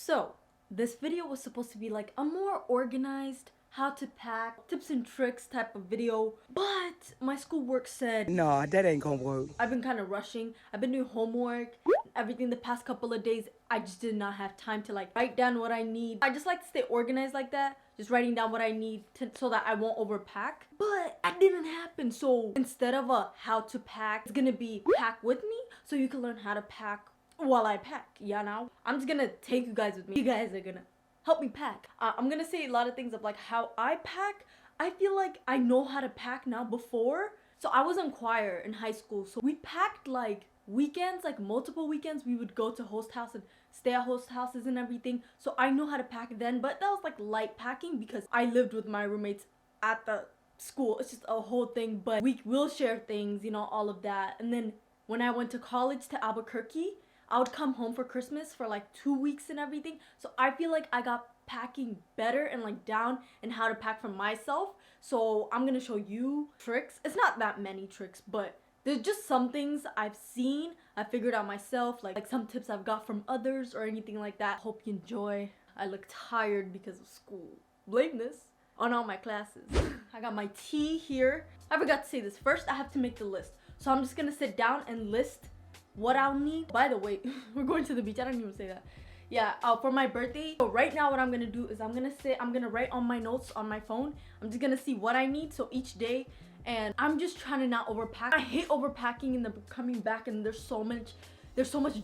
So, this video was supposed to be like a more organized, how to pack, tips and tricks type of video, but my schoolwork said, nah, that ain't gonna work. I've been kind of rushing. I've been doing homework, everything the past couple of days. I just did not have time to like write down what I need. I just like to stay organized like that, just writing down what I need so that I won't overpack. But that didn't happen. So instead of a how to pack, it's gonna be pack with me so you can learn how to pack while I pack. Yeah, now I'm just gonna take you guys with me. You guys are gonna help me pack. I'm gonna say a lot of things of like how I pack. I feel like I know how to pack now before. So I was in choir in high school. So we packed like weekends, like multiple weekends. We would go to host house and stay at host houses and everything. So I know how to pack then, but that was like light packing because I lived with my roommates at the school. It's just a whole thing, but we will share things, you know, all of that. And then when I went to college to Albuquerque, I would come home for Christmas for like 2 weeks and everything. So I feel like I got packing better and like down and how to pack for myself. So I'm gonna show you tricks. It's not that many tricks, but there's just some things I've seen, I figured out myself, like some tips I've got from others or anything like that. Hope you enjoy. I look tired because of school. Blame this on all my classes. I got my tea here. I forgot to say this. First, I have to make the list. So I'm just gonna sit down and list what I'll need. By the way, we're going to the beach. I didn't even say that. Yeah, for my birthday. So right now what I'm gonna do is I'm gonna write on my notes on my phone. I'm just gonna see what I need, so each day, and I'm just trying to not overpack. I hate overpacking and then coming back and there's so much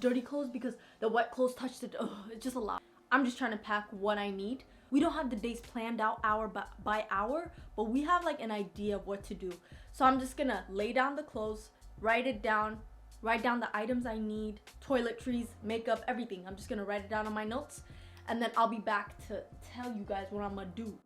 dirty clothes because the wet clothes touched it. Ugh, it's just a lot. I'm just trying to pack what I need. We don't have the days planned out hour by hour, but we have like an idea of what to do. So I'm just gonna lay down the clothes, write down the items I need, toiletries, makeup, everything. I'm just gonna write it down on my notes and then I'll be back to tell you guys what I'm gonna do.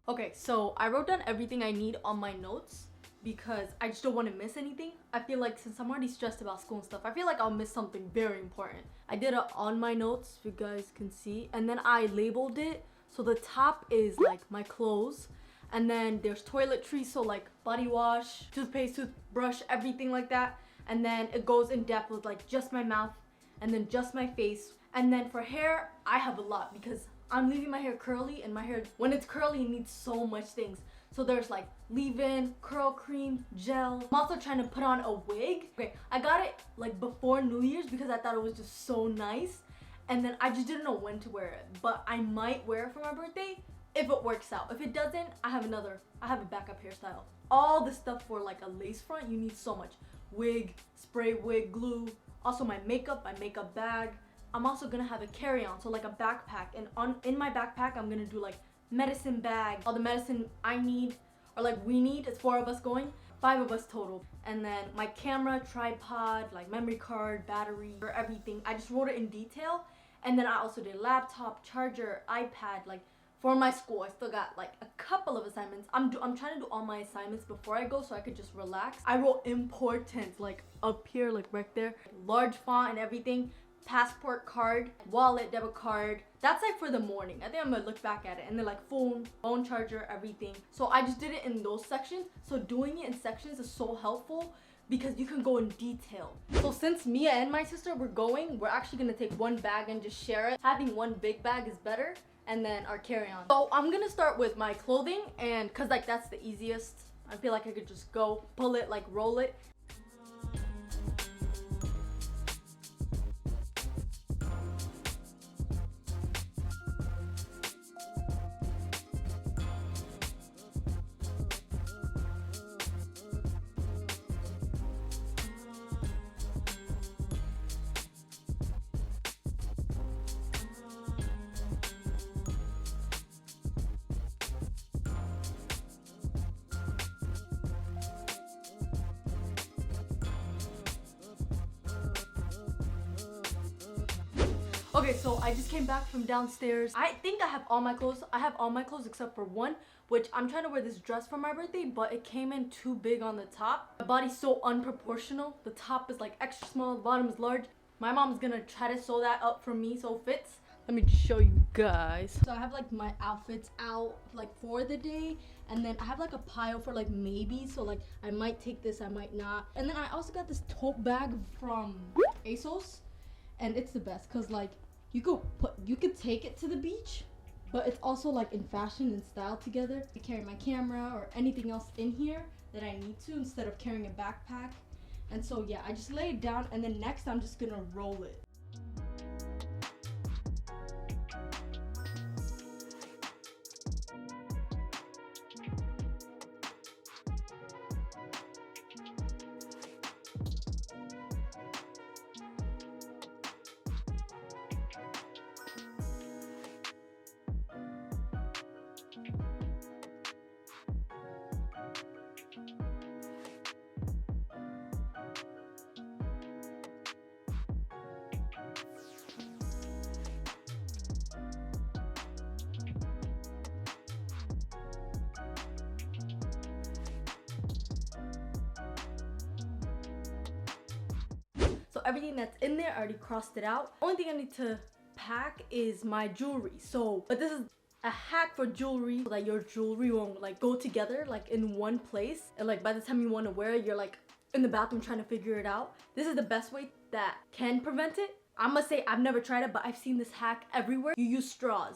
Okay, so I wrote down everything I need on my notes because I just don't want to miss anything. I feel like since I'm already stressed about school and stuff, I feel like I'll miss something very important. I did it on my notes, if you guys can see, and then I labeled it. So the top is like my clothes, and then there's toiletries, so like body wash, toothpaste, toothbrush, everything like that. And then it goes in depth with like just my mouth and then just my face. And then for hair, I have a lot because I'm leaving my hair curly, and my hair, when it's curly, it needs so much things. So there's like leave-in, curl cream, gel. I'm also trying to put on a wig. Okay, I got it like before New Year's because I thought it was just so nice. And then I just didn't know when to wear it. But I might wear it for my birthday if it works out. If it doesn't, I have a backup hairstyle. All the stuff for like a lace front, you need so much. Wig, spray wig, glue. Also my makeup bag. I'm also gonna have a carry-on, so like a backpack, and in my backpack I'm gonna do like medicine bag, all the medicine I need, or like we need. It's 4 of us going, 5 of us total. And then my camera, tripod, like memory card, battery, or everything. I just wrote it in detail. And then I also did laptop, charger, iPad. Like for my school, I still got like a couple of assignments. I'm trying to do all my assignments before I go so I could just relax. I wrote important like up here, like right there, large font and everything. Passport card, wallet, debit card. That's like for the morning. I think I'm gonna look back at it. And then like phone charger, everything. So I just did it in those sections. So doing it in sections is so helpful because you can go in detail. So since Mia and my sister were going, we're actually gonna take one bag and just share it. Having one big bag is better. And then our carry-on. So I'm gonna start with my clothing, and cause like that's the easiest. I feel like I could just go pull it, like roll it. Okay, so I just came back from downstairs. I think I have all my clothes. I have all my clothes except for one, which I'm trying to wear this dress for my birthday, but it came in too big on the top. My body's so unproportional. The top is like extra small, the bottom is large. My mom's gonna try to sew that up for me so it fits. Let me just show you guys. So I have like my outfits out like for the day, and then I have like a pile for like maybe, so like I might take this, I might not. And then I also got this tote bag from ASOS, and it's the best because like you could take it to the beach, but it's also like in fashion and style together. I carry my camera or anything else in here that I need to instead of carrying a backpack. And so yeah, I just lay it down, and then next I'm just gonna roll it. So everything that's in there, I already crossed it out. Only thing I need to pack is my jewelry. But this is a hack for jewelry so that your jewelry won't like go together like in one place. And like by the time you want to wear it, you're like in the bathroom trying to figure it out. This is the best way that can prevent it. I must say I've never tried it, but I've seen this hack everywhere. You use straws.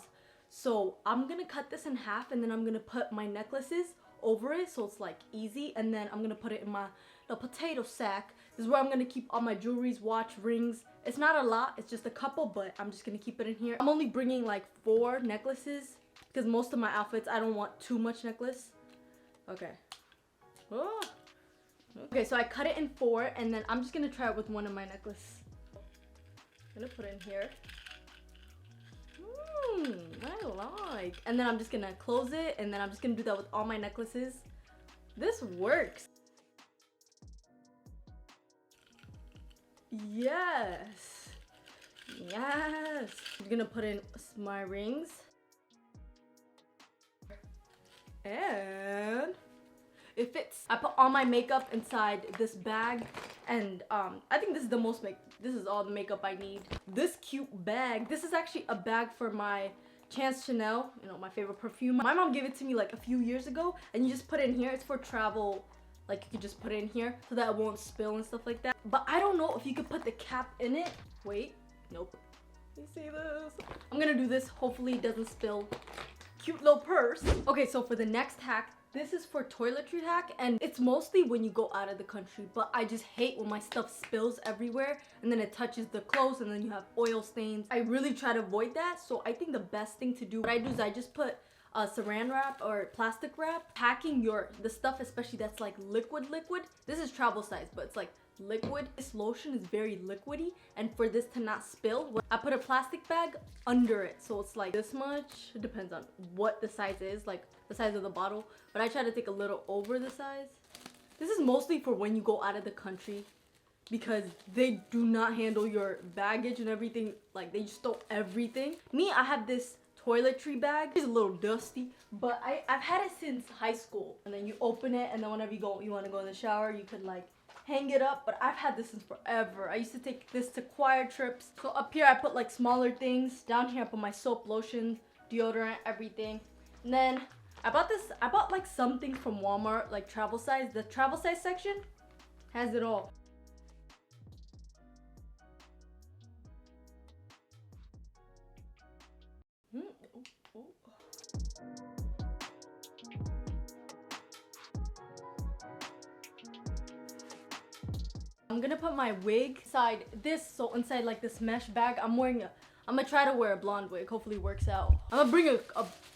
So I'm gonna cut this in half, and then I'm gonna put my necklaces over it so it's like easy, and then I'm gonna put it in my little potato sack. This is where I'm gonna keep all my jewelries, watch, rings. It's not a lot, it's just a couple, but I'm just gonna keep it in here. I'm only bringing like 4 necklaces because most of my outfits I don't want too much necklace. Okay. Oh. Okay, so I cut it in 4, and then I'm just gonna try it with one of my necklaces. I'm gonna put it in here. I like. And then I'm just gonna close it, and then I'm just gonna do that with all my necklaces. This works. Yes. Yes. I'm gonna put in my rings. And it fits. I put all my makeup inside this bag, and I think this is the most this is all the makeup I need. This cute bag, this is actually a bag for my Chance Chanel, you know, my favorite perfume. My mom gave it to me like a few years ago, and you just put it in here. It's for travel. Like, you can just put it in here so that it won't spill and stuff like that. But I don't know if you could put the cap in it. Wait, nope. You see this? I'm gonna do this. Hopefully it doesn't spill. Cute little purse. Okay, so for the next hack, this is for toiletry hack, and it's mostly when you go out of the country, but I just hate when my stuff spills everywhere and then it touches the clothes and then you have oil stains. I really try to avoid that, so I think the best thing to do, what I do is I just put saran wrap or plastic wrap. Packing the stuff, especially that's like liquid. This is travel size, but it's like liquid. This lotion is very liquidy, and for this to not spill, I put a plastic bag under it, so it's like this much. It depends on what the size is, like the size of the bottle, but I try to take a little over the size. This is mostly for when you go out of the country, because they do not handle your baggage and everything. Like, they just throw everything. Me, I have this toiletry bag. It's a little dusty, but I've had it since high school. And then you open it, and then whenever you want to go in the shower, you could like hang it up. But I've had this since forever. I used to take this to choir trips. So up here I put like smaller things. Down here I put my soap, lotion, deodorant, everything. And then I bought like something from Walmart, like travel size. The travel size section has it all. I'm gonna put my wig inside this, so inside like this mesh bag. I'm gonna try to wear a blonde wig. Hopefully it works out. I'm gonna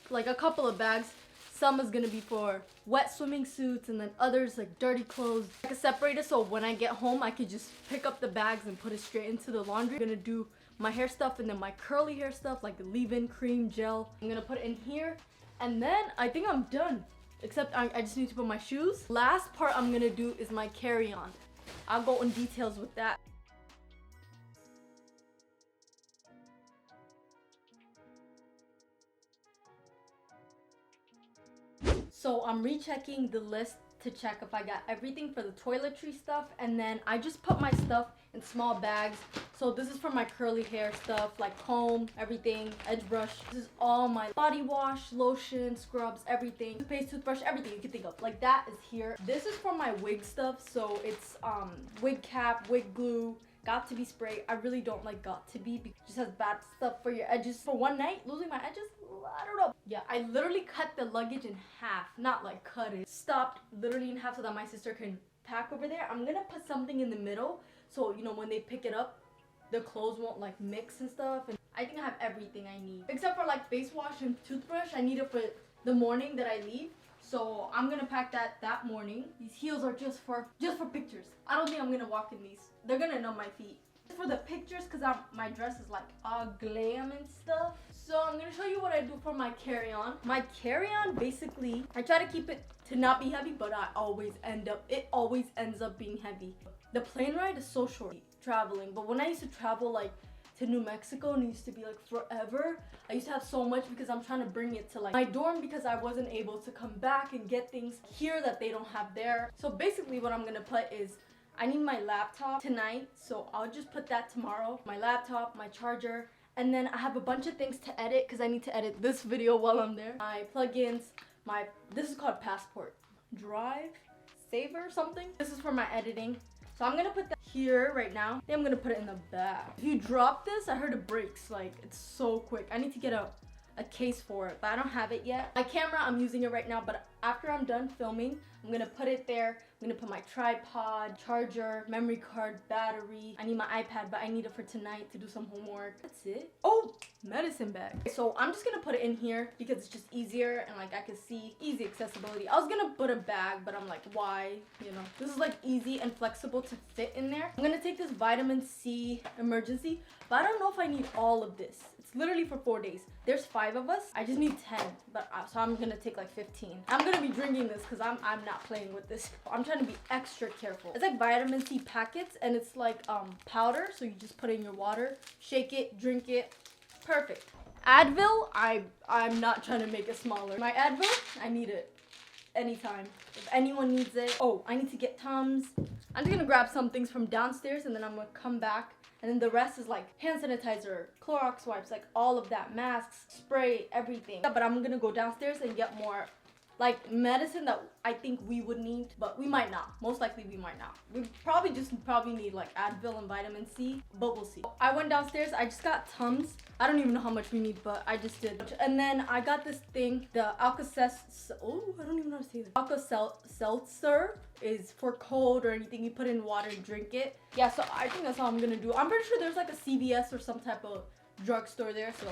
bring a couple of bags. Some is gonna be for wet swimming suits, and then others like dirty clothes. Like a separator, so when I get home I could just pick up the bags and put it straight into the laundry. I'm gonna do my hair stuff, and then my curly hair stuff like the leave-in cream gel. I'm gonna put it in here, and then I think I'm done. Except I just need to put my shoes. Last part I'm gonna do is my carry-on. I'll go in details with that. So I'm rechecking the list to check if I got everything for the toiletry stuff, and then I just put my stuff in small bags. So this is for my curly hair stuff, like comb, everything, edge brush. This is all my body wash, lotion, scrubs, everything, toothpaste, toothbrush, everything you can think of. Like that is here. This is for my wig stuff. So it's wig cap, wig glue, got to be spray. I really don't like got to be because it just has bad stuff for your edges. For one night, losing my edges, I don't know. Yeah, I literally cut the luggage in half, not like cut it. Stopped literally in half so that my sister can pack over there. I'm gonna put something in the middle so, you know, when they pick it up, the clothes won't like mix and stuff. And I think I have everything I need. Except for like face wash and toothbrush. I need it for the morning that I leave. So I'm gonna pack that morning. These heels are just for pictures. I don't think I'm gonna walk in these. They're gonna numb my feet. For the pictures, because my dress is like all glam and stuff. So I'm gonna show you what I do for my carry-on. My carry-on, basically, I try to keep it to not be heavy, but it always ends up being heavy. The plane ride is so short traveling, but when I used to travel like to New Mexico, and it used to be like forever, I used to have so much because I'm trying to bring it to like my dorm because I wasn't able to come back and get things here that they don't have there. So basically what I'm gonna put is, I need my laptop tonight, so I'll just put that tomorrow. My laptop, my charger, and then I have a bunch of things to edit because I need to edit this video while I'm there. My plugins, this is called Passport Drive Saver something. This is for my editing. So I'm gonna put that here right now. Then I'm gonna put it in the back. If you drop this, I heard it breaks. Like, it's so quick. I need to get a case for it, but I don't have it yet. My camera, I'm using it right now, but after I'm done filming, I'm gonna put it there. I'm gonna put my tripod, charger, memory card, battery. I need my iPad, but I need it for tonight to do some homework. That's it. Oh, medicine bag. So I'm just gonna put it in here because it's just easier and like I can see easy accessibility. I was gonna put a bag, but I'm like, why? You know, this is like easy and flexible to fit in there. I'm gonna take this vitamin C emergency, but I don't know if I need all of this. It's literally for 4 days. There's 5 of us. I just need 10, but so I'm gonna take like 15. I'm gonna be drinking this because I'm not playing with this. I'm trying to be extra careful. It's like vitamin C packets, and it's like powder, so you just put it in your water, shake it, drink it. Perfect. Advil, I'm not trying to make it smaller. My Advil, I need it anytime. If anyone needs it. Oh, I need to get Tums. I'm just gonna grab some things from downstairs, and then I'm gonna come back. And then the rest is like hand sanitizer, Clorox wipes, like all of that, masks, spray, everything. But I'm gonna go downstairs and get more like medicine that I think we would need, but we might not. Most likely we might not. We probably need like Advil and vitamin C, but we'll see. I went downstairs, I just got Tums. I don't even know how much we need, but I just did. And then I got this thing, the oh, I don't even know how to say this. Alka-Seltzer is for cold or anything. You put in water and drink it. Yeah, so I think that's all I'm gonna do. I'm pretty sure there's like a CVS or some type of drugstore there, so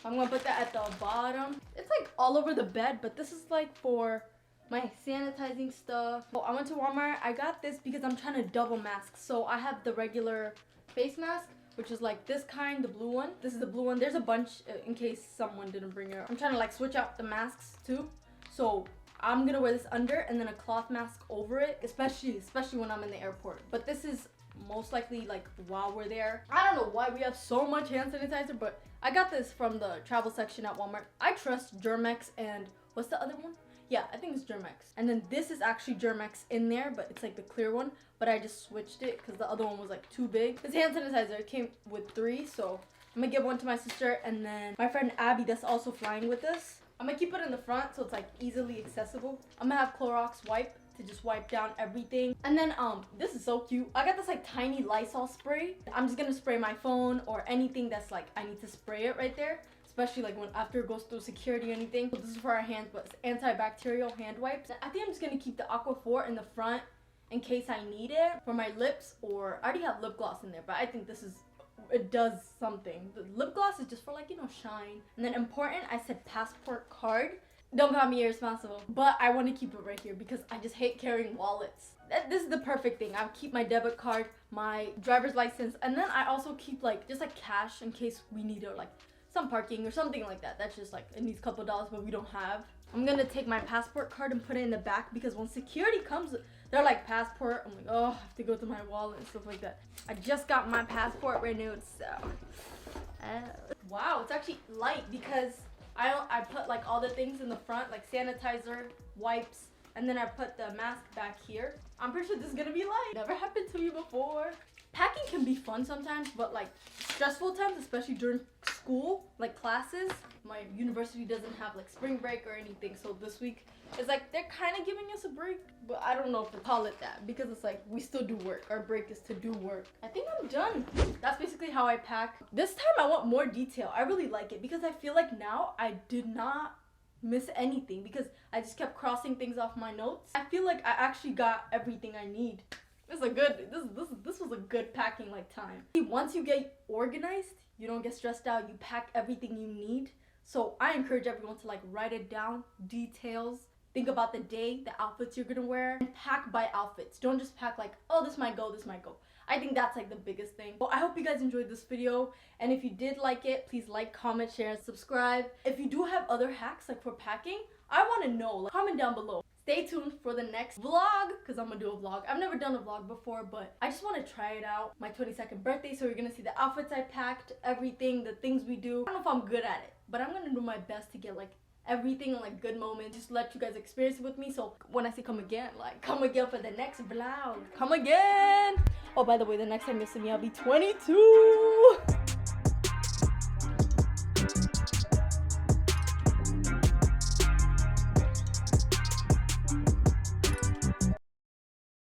I'm gonna put that at the bottom. It's like all over the bed, but this is like for my sanitizing stuff. Oh, I went to Walmart. I got this because I'm trying to double mask. So I have the regular face mask, which is like this kind, the blue one. This is the blue one. There's a bunch in case someone didn't bring it. I'm trying to like switch out the masks too. So I'm gonna wear this under and then a cloth mask over it, especially when I'm in the airport. But this is most likely like while we're there. I don't know why we have so much hand sanitizer, but I got this from the travel section at Walmart. I trust Germex, and what's the other one? Yeah, I think it's Germex. And then this is actually Germex in there, but it's like the clear one, but I just switched it because the other one was like too big. This hand sanitizer came with 3, so I'm gonna give one to my sister, and then my friend Abby that's also flying with us. I'm gonna keep it in the front so it's like easily accessible. I'm gonna have Clorox wipe to just wipe down everything. And then this is so cute. I got this like tiny Lysol spray. I'm just gonna spray my phone or anything that's like I need to spray it right there, especially like when after it goes through security or anything. So this is for our hands, but it's antibacterial hand wipes. I think I'm just gonna keep the Aqua 4 in the front in case I need it for my lips, or I already have lip gloss in there, but I think it does something. The lip gloss is just for like, you know, shine. And then important, I said passport card. Don't call me irresponsible, but I want to keep it right here because I just hate carrying wallets. This is the perfect thing. I'll keep my debit card, my driver's license, and then I also keep like just like cash in case we need it, or like some parking or something like that. That's just like it needs a couple dollars but we don't have. I'm gonna take my passport card and put it in the back because when security comes, they're like passport. I'm like, oh, I have to go to my wallet and stuff like that. I just got my passport renewed, so wow, it's actually light because I put like all the things in the front, like sanitizer, wipes, and then I put the mask back here. I'm pretty sure this is gonna be light. Never happened to me before. Packing can be fun sometimes, but like stressful times, especially during school, like classes. My university doesn't have like spring break or anything, so this week it's like they're kind of giving us a break, but I don't know if to call it that because it's like we still do work. Our break is to do work. I think I'm done. That's basically how I pack. This time I want more detail. I really like it because I feel like now I did not miss anything because I just kept crossing things off my notes. I feel like I actually got everything I need. This was a good packing like time. Once you get organized, you don't get stressed out. You pack everything you need. So I encourage everyone to like write it down, details. Think about the day, the outfits you're gonna wear, and pack by outfits. Don't just pack like, oh, this might go, this might go. I think that's like the biggest thing. Well, I hope you guys enjoyed this video, and if you did like it, please like, comment, share, and subscribe. If you do have other hacks like for packing, I want to know. Like, comment down below. Stay tuned for the next vlog, because I'm gonna do a vlog. I've never done a vlog before, but I just want to try it out. My 22nd birthday, so you're gonna see the outfits I packed, everything, the things we do. I don't know if I'm good at it, but I'm gonna do my best to get like everything and like good moments, just let you guys experience it with me. So when I say come again, like come again for the next vlog. Come again. Oh, by the way, the next time you see me, I'll be 22.